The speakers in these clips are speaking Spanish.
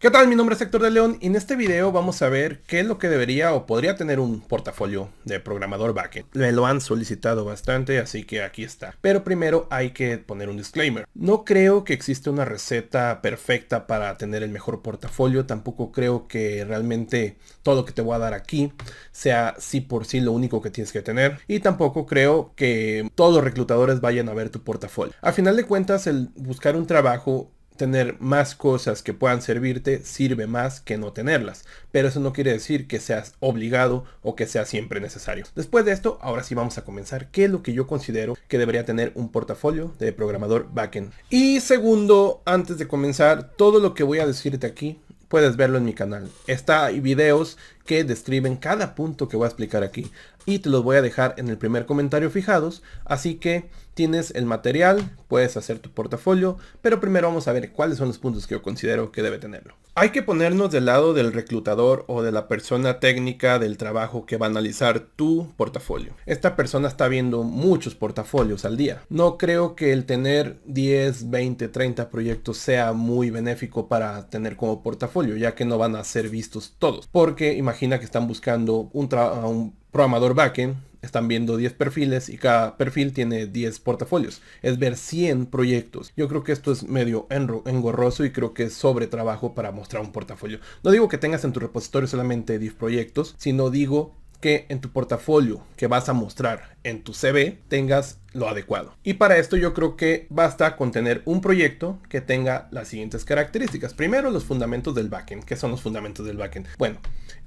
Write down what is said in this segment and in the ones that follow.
¿Qué tal? Mi nombre es Héctor de León y en este video vamos a ver qué es lo que debería o podría tener un portafolio de programador backend. Me lo han solicitado bastante, así que aquí está. Pero primero hay que poner un disclaimer. No creo que exista una receta perfecta para tener el mejor portafolio. Tampoco creo que realmente todo lo que te voy a dar aquí sea sí por sí lo único que tienes que tener. Y tampoco creo que todos los reclutadores vayan a ver tu portafolio. A final de cuentas, el buscar un trabajo, tener más cosas que puedan servirte sirve más que no tenerlas, pero eso no quiere decir que seas obligado o que sea siempre necesario. Después de esto, ahora sí vamos a comenzar qué es lo que yo considero que debería tener un portafolio de programador backend. Y segundo, antes de comenzar, todo lo que voy a decirte aquí puedes verlo en mi canal. Hay videos que describen cada punto que voy a explicar aquí y te los voy a dejar en el primer comentario fijados, así que tienes el material, puedes hacer tu portafolio, pero primero vamos a ver cuáles son los puntos que yo considero que debe tenerlo. Hay que ponernos del lado del reclutador o de la persona técnica del trabajo que va a analizar tu portafolio. Esta persona está viendo muchos portafolios al día. No creo que el tener 10, 20, 30 proyectos sea muy benéfico para tener como portafolio, ya que no van a ser vistos todos. Porque imagina que están buscando un programador backend, están viendo 10 perfiles y cada perfil tiene 10 portafolios. Es ver 100 proyectos. Yo creo que esto es medio engorroso y creo que es sobre trabajo para mostrar un portafolio. No digo que tengas en tu repositorio solamente 10 proyectos, sino digo que en tu portafolio que vas a mostrar en tu CV tengas lo adecuado. Y para esto yo creo que basta con tener un proyecto que tenga las siguientes características. Primero, los fundamentos del backend. ¿Qué son los fundamentos del backend? Bueno,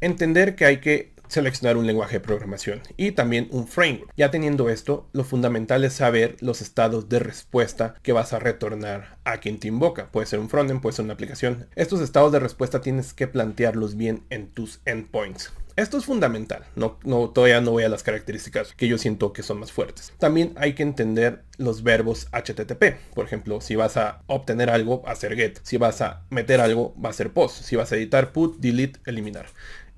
entender que hay que seleccionar un lenguaje de programación y también un framework. Ya teniendo esto, lo fundamental es saber los estados de respuesta que vas a retornar a quien te invoca. Puede ser un frontend, puede ser una aplicación. Estos estados de respuesta tienes que plantearlos bien en tus endpoints. Esto es fundamental, todavía no voy a las características que yo siento que son más fuertes. También hay que entender los verbos HTTP. Por ejemplo, si vas a obtener algo, va a ser get. Si vas a meter algo, va a ser post. Si vas a editar, put, delete, eliminar.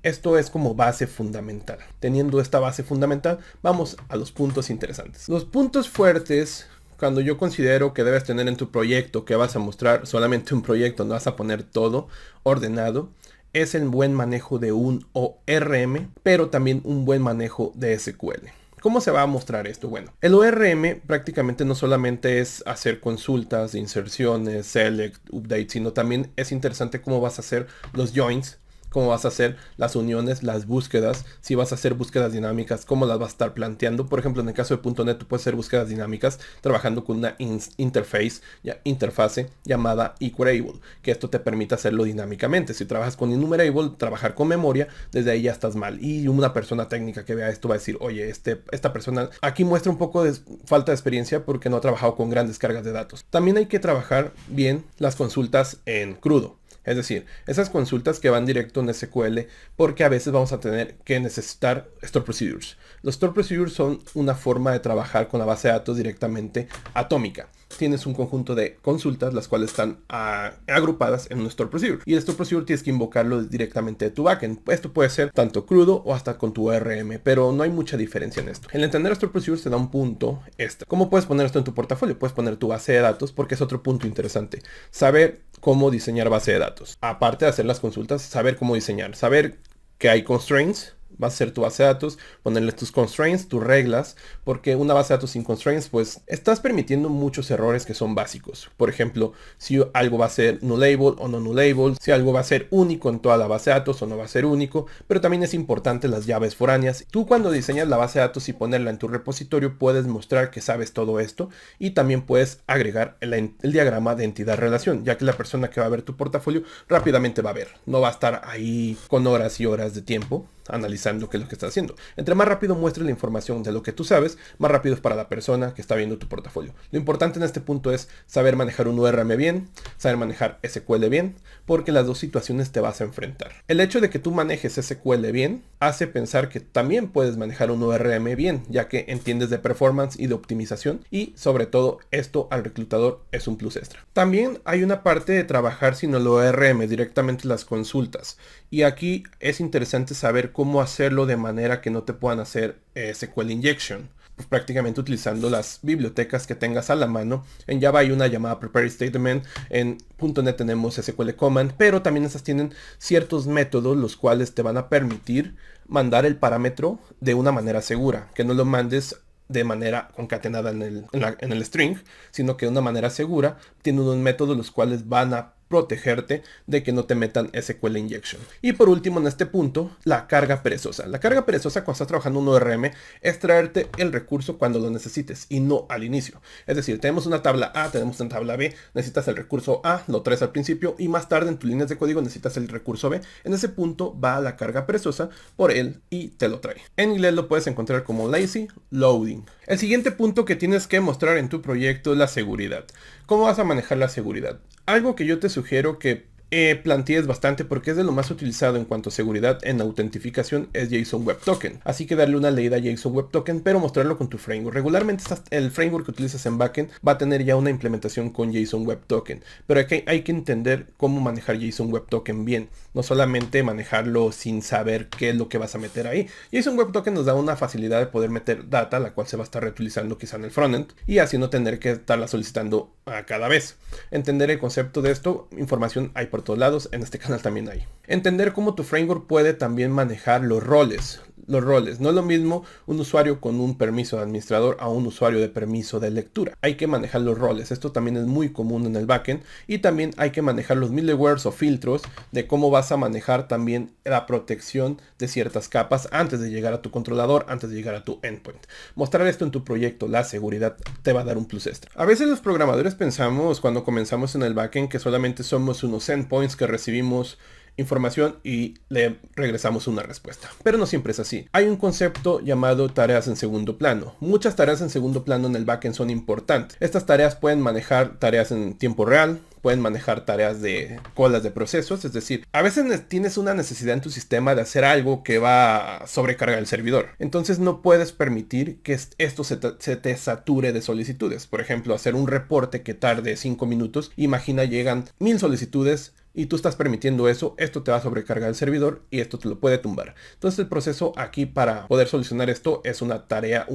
Esto es como base fundamental. Teniendo esta base fundamental, vamos a los puntos interesantes. Los puntos fuertes, cuando yo considero que debes tener en tu proyecto, que vas a mostrar solamente un proyecto, no vas a poner todo ordenado, es el buen manejo de un ORM, pero también un buen manejo de SQL. ¿Cómo se va a mostrar esto? Bueno, el ORM prácticamente no solamente es hacer consultas, inserciones, select, update, sino también es interesante cómo vas a hacer los joins, cómo vas a hacer las uniones, las búsquedas, si vas a hacer búsquedas dinámicas, cómo las vas a estar planteando. Por ejemplo, en el caso de .NET, tú puedes hacer búsquedas dinámicas trabajando con una interfase llamada equerable, que esto te permite hacerlo dinámicamente. Si trabajas con enumerable, trabajar con memoria, desde ahí ya estás mal. Y una persona técnica que vea esto va a decir, oye, esta persona aquí muestra un poco de falta de experiencia porque no ha trabajado con grandes cargas de datos. También hay que trabajar bien las consultas en crudo. Es decir, esas consultas que van directo en SQL, porque a veces vamos a tener que necesitar store procedures. Los store procedures son una forma de trabajar con la base de datos directamente atómica. Tienes un conjunto de consultas, las cuales están agrupadas en un store procedure. Y el store procedure tienes que invocarlo directamente de tu backend. Esto puede ser tanto crudo o hasta con tu ORM, pero no hay mucha diferencia en esto. El entender store procedure te da un punto extra. ¿Cómo puedes poner esto en tu portafolio? Puedes poner tu base de datos, porque es otro punto interesante. Saber cómo diseñar base de datos. Aparte de hacer las consultas, saber cómo diseñar. Saber que hay constraints. Vas a hacer tu base de datos, ponerle tus constraints, tus reglas, porque una base de datos sin constraints, pues estás permitiendo muchos errores que son básicos. Por ejemplo, si algo va a ser nullable o no nullable, si algo va a ser único en toda la base de datos o no va a ser único, pero también es importante las llaves foráneas. Tú cuando diseñas la base de datos y ponerla en tu repositorio, puedes mostrar que sabes todo esto y también puedes agregar el diagrama de entidad-relación, ya que la persona que va a ver tu portafolio rápidamente va a ver. No va a estar ahí con horas y horas de tiempo analizando qué es lo que está haciendo. Entre más rápido muestres la información de lo que tú sabes, más rápido es para la persona que está viendo tu portafolio. Lo importante en este punto es saber manejar un ORM bien, saber manejar SQL bien, porque las dos situaciones te vas a enfrentar. El hecho de que tú manejes SQL bien hace pensar que también puedes manejar un ORM bien, ya que entiendes de performance y de optimización, y sobre todo esto al reclutador es un plus extra. También hay una parte de trabajar sin el ORM, directamente las consultas, y aquí es interesante saber cómo hacerlo de manera que no te puedan hacer SQL injection. pues, prácticamente utilizando las bibliotecas que tengas a la mano. En Java hay una llamada prepare statement, en .NET tenemos SQL command, pero también esas tienen ciertos métodos los cuales te van a permitir mandar el parámetro de una manera segura, que no lo mandes de manera concatenada en el string, sino que de una manera segura. Tiene unos métodos los cuales van a protegerte de que no te metan SQL injection. Y por último, en este punto, la carga perezosa. La carga perezosa cuando estás trabajando en un ORM es traerte el recurso cuando lo necesites y no al inicio. Es decir, tenemos una tabla A, tenemos una tabla B, necesitas el recurso A, lo traes al principio y más tarde en tus líneas de código necesitas el recurso B. En ese punto va la carga perezosa por él y te lo trae. En inglés lo puedes encontrar como lazy loading. El siguiente punto que tienes que mostrar en tu proyecto es la seguridad. ¿Cómo vas a manejar la seguridad? Algo que yo te sugiero que plantees bastante porque es de lo más utilizado en cuanto a seguridad en autentificación es JSON Web Token. Así que darle una leída a JSON Web Token, pero mostrarlo con tu framework. Regularmente el framework que utilizas en backend va a tener ya una implementación con JSON Web Token, pero hay que entender cómo manejar JSON Web Token bien, no solamente manejarlo sin saber qué es lo que vas a meter ahí. JSON Web Token nos da una facilidad de poder meter data, la cual se va a estar reutilizando quizá en el frontend y así no tener que estarla solicitando a cada vez. Entender el concepto de esto, información hay por todos lados, en este canal también hay. Entender cómo tu framework puede también manejar los roles. No es lo mismo un usuario con un permiso de administrador a un usuario de permiso de lectura. Hay que manejar los roles. Esto también es muy común en el backend. Y también hay que manejar los middlewares o filtros de cómo vas a manejar también la protección de ciertas capas antes de llegar a tu controlador, antes de llegar a tu endpoint. Mostrar esto en tu proyecto, la seguridad, te va a dar un plus extra. A veces los programadores pensamos cuando comenzamos en el backend que solamente somos unos endpoints que recibimos información y le regresamos una respuesta. Pero no siempre es así. Hay un concepto llamado tareas en segundo plano. Muchas tareas en segundo plano en el backend son importantes. Estas tareas pueden manejar tareas en tiempo real, pueden manejar tareas de colas de procesos, es decir, a veces tienes una necesidad en tu sistema de hacer algo que va a sobrecargar el servidor. Entonces no puedes permitir que esto se te sature de solicitudes. Por ejemplo, hacer un reporte que tarde 5 minutos. Imagina llegan 1000 solicitudes y tú estás permitiendo eso, esto te va a sobrecargar el servidor y esto te lo puede tumbar. Entonces el proceso aquí para poder solucionar esto es una tarea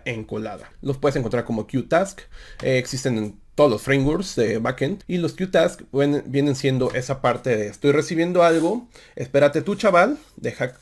encolada. Los puedes encontrar como QTask, existen en todos los frameworks de backend y los QTask vienen siendo esa parte de estoy recibiendo algo, espérate tú chaval,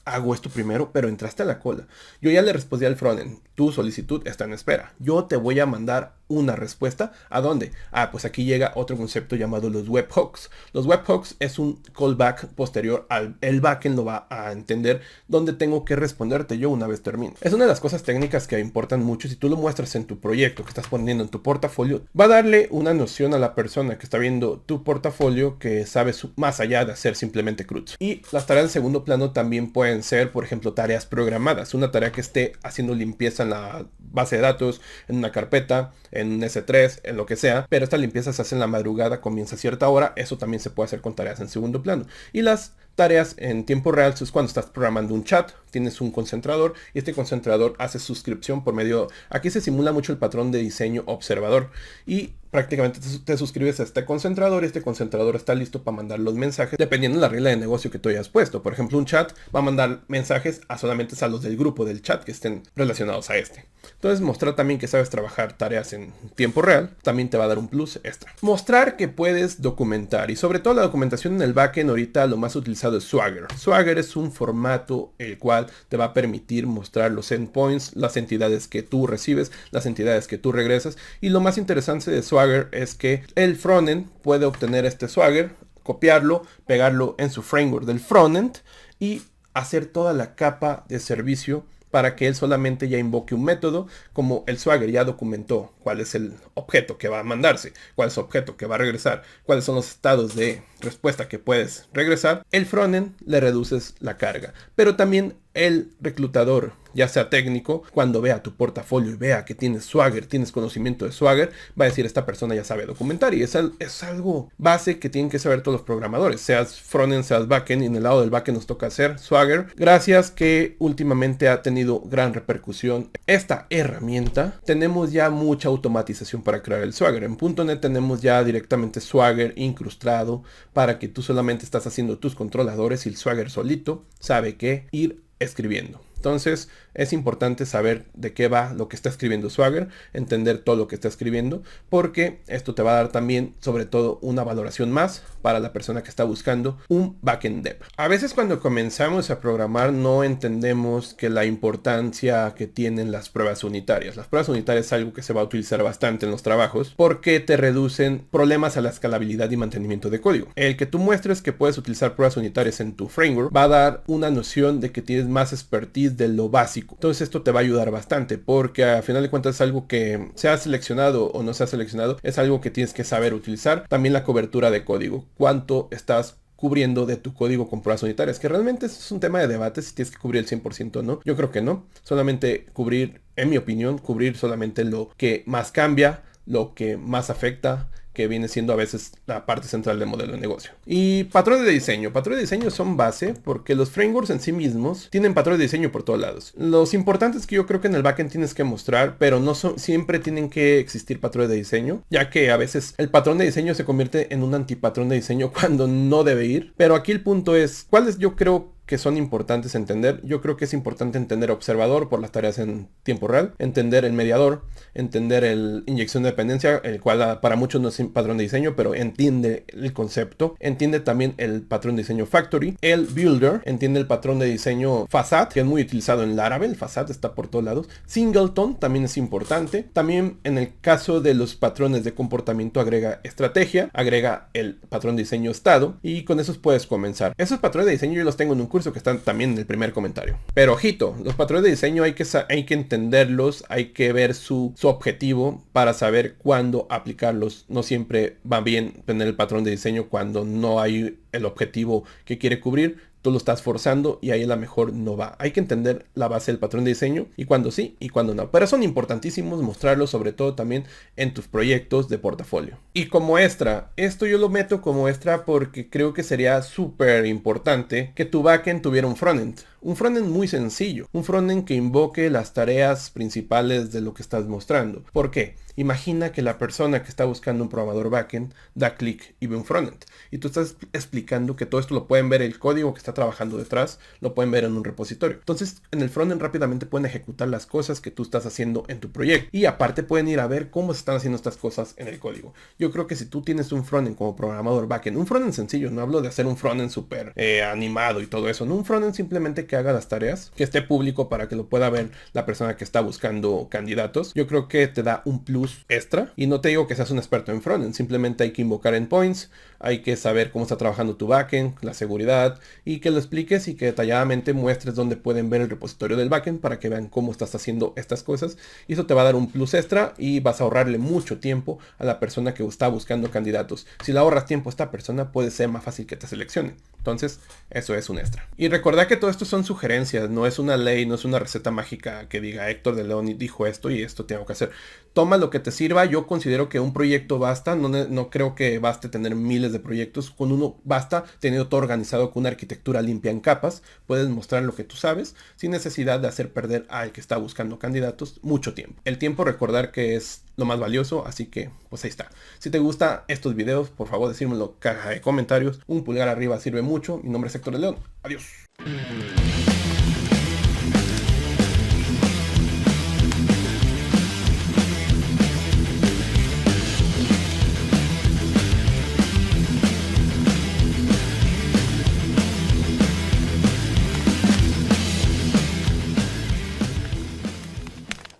hago esto primero, pero entraste a la cola. Yo ya le respondí al frontend, tu solicitud está en espera. Yo te voy a mandar una respuesta. ¿A dónde? Pues aquí llega otro concepto llamado los webhooks. Los webhooks es un callback posterior el backend lo va a entender donde tengo que responderte yo una vez termine. Es una de las cosas técnicas que importan mucho. Si tú lo muestras en tu proyecto que estás poniendo en tu portafolio, va a darle una noción a la persona que está viendo tu portafolio que sabe más allá de hacer simplemente CRUDs. Y las tareas de segundo plano también pueden ser, por ejemplo, tareas programadas. Una tarea que esté haciendo limpieza en la base de datos, en una carpeta, en un S3, en lo que sea, pero esta limpieza se hace en la madrugada, comienza a cierta hora, eso también se puede hacer con tareas en segundo plano. Y las tareas en tiempo real es cuando estás programando un chat, tienes un concentrador y este concentrador hace suscripción por medio, aquí se simula mucho el patrón de diseño observador y prácticamente te suscribes a este concentrador y este concentrador está listo para mandar los mensajes dependiendo de la regla de negocio que tú hayas puesto. Por ejemplo, un chat va a mandar mensajes solamente a los del grupo del chat que estén relacionados a este. Entonces mostrar también que sabes trabajar tareas en tiempo real también te va a dar un plus extra. Mostrar que puedes documentar y sobre todo la documentación en el backend ahorita lo más utilizado es Swagger. Swagger es un formato el cual te va a permitir mostrar los endpoints, las entidades que tú recibes, las entidades que tú regresas y lo más interesante de Swagger es que el frontend puede obtener este Swagger, copiarlo, pegarlo en su framework del frontend y hacer toda la capa de servicio para que él solamente ya invoque un método, como el Swagger ya documentó cuál es el objeto que va a mandarse, cuál es el objeto que va a regresar, cuáles son los estados de respuesta que puedes regresar, el frontend le reduces la carga. Pero también el reclutador, ya sea técnico, cuando vea tu portafolio y vea que tienes Swagger, tienes conocimiento de Swagger, va a decir esta persona ya sabe documentar y es algo base que tienen que saber todos los programadores, seas frontend, seas backend, y en el lado del backend nos toca hacer Swagger, gracias que últimamente ha tenido gran repercusión esta herramienta. Tenemos ya mucha automatización para crear el Swagger. En .NET tenemos ya directamente Swagger incrustado para que tú solamente estás haciendo tus controladores y el Swagger solito sabe qué ir escribiendo. Entonces es importante saber de qué va lo que está escribiendo Swagger, entender todo lo que está escribiendo, porque esto te va a dar también, sobre todo, una valoración más para la persona que está buscando un backend dev. A veces cuando comenzamos a programar no entendemos que la importancia que tienen las pruebas unitarias. Las pruebas unitarias es algo que se va a utilizar bastante en los trabajos porque te reducen problemas a la escalabilidad y mantenimiento de código. El que tú muestres que puedes utilizar pruebas unitarias en tu framework va a dar una noción de que tienes más expertise de lo básico. Entonces esto te va a ayudar bastante porque a final de cuentas es algo que sea seleccionado o no sea seleccionado, es algo que tienes que saber utilizar. También la cobertura de código, cuánto estás cubriendo de tu código con pruebas unitarias, que realmente es un tema de debate si tienes que cubrir el 100% o no. Yo creo que no, solamente cubrir, en mi opinión, cubrir solamente lo que más cambia, lo que más afecta, que viene siendo a veces la parte central del modelo de negocio. Y patrones de diseño. Patrones de diseño son base porque los frameworks en sí mismos tienen patrones de diseño por todos lados. Los importantes que yo creo que en el backend tienes que mostrar, pero no siempre tienen que existir patrones de diseño, ya que a veces el patrón de diseño se convierte en un antipatrón de diseño cuando no debe ir. Pero aquí el punto es, ¿cuáles yo creo que son importantes entender? Yo creo que es importante entender observador por las tareas en tiempo real, entender el mediador, entender el inyección de dependencia, el cual para muchos no es un patrón de diseño, pero entiende el concepto, entiende también el patrón de diseño factory, el builder, entiende el patrón de diseño facade, que es muy utilizado en Laravel, facade está por todos lados, singleton también es importante, también en el caso de los patrones de comportamiento agrega estrategia, agrega el patrón de diseño estado, y con esos puedes comenzar. Esos patrones de diseño yo los tengo en un curso que están también en el primer comentario. Pero ojito, los patrones de diseño hay que entenderlos, hay que ver su objetivo para saber cuándo aplicarlos. No siempre va bien tener el patrón de diseño cuando no hay el objetivo que quiere cubrir. Tú lo estás forzando y ahí a lo mejor no va. Hay que entender la base del patrón de diseño y cuándo sí y cuándo no. Pero son importantísimos mostrarlos, sobre todo también en tus proyectos de portafolio. Y como extra, esto yo lo meto como extra porque creo que sería súper importante que tu backend tuviera un frontend. Un frontend muy sencillo. Un frontend que invoque las tareas principales de lo que estás mostrando. ¿Por qué? Imagina que la persona que está buscando un programador backend da clic y ve un frontend. Y tú estás explicando que todo esto lo pueden ver el código que está trabajando detrás, lo pueden ver en un repositorio. Entonces, en el frontend rápidamente pueden ejecutar las cosas que tú estás haciendo en tu proyecto. Y aparte pueden ir a ver cómo se están haciendo estas cosas en el código. Yo creo que si tú tienes un frontend como programador backend, un frontend sencillo, no hablo de hacer un frontend súper animado y todo eso, no, un frontend simplemente que haga las tareas, que esté público para que lo pueda ver la persona que está buscando candidatos. Yo creo que te da un plus extra. Y no te digo que seas un experto en frontend, simplemente hay que invocar endpoints, hay que saber cómo está trabajando tu backend, la seguridad, y que lo expliques y que detalladamente muestres dónde pueden ver el repositorio del backend para que vean cómo estás haciendo estas cosas. Y eso te va a dar un plus extra y vas a ahorrarle mucho tiempo a la persona que está buscando candidatos. Si le ahorras tiempo a esta persona, puede ser más fácil que te seleccione. Entonces, eso es un extra. Y recordad que todo esto son sugerencias, no es una ley, no es una receta mágica que diga Héctor de León dijo esto y esto tengo que hacer. Toma lo que te sirva. Yo considero que un proyecto basta, no creo que baste tener miles de proyectos. Con uno basta, teniendo todo organizado con una arquitectura limpia en capas. Puedes mostrar lo que tú sabes sin necesidad de hacer perder al que está buscando candidatos mucho tiempo. El tiempo, recordar que es lo más valioso, así que pues ahí está. Si te gustan estos videos, por favor decírmelo en la caja de comentarios. Un pulgar arriba sirve mucho. Mi nombre es Héctor de León. Adiós.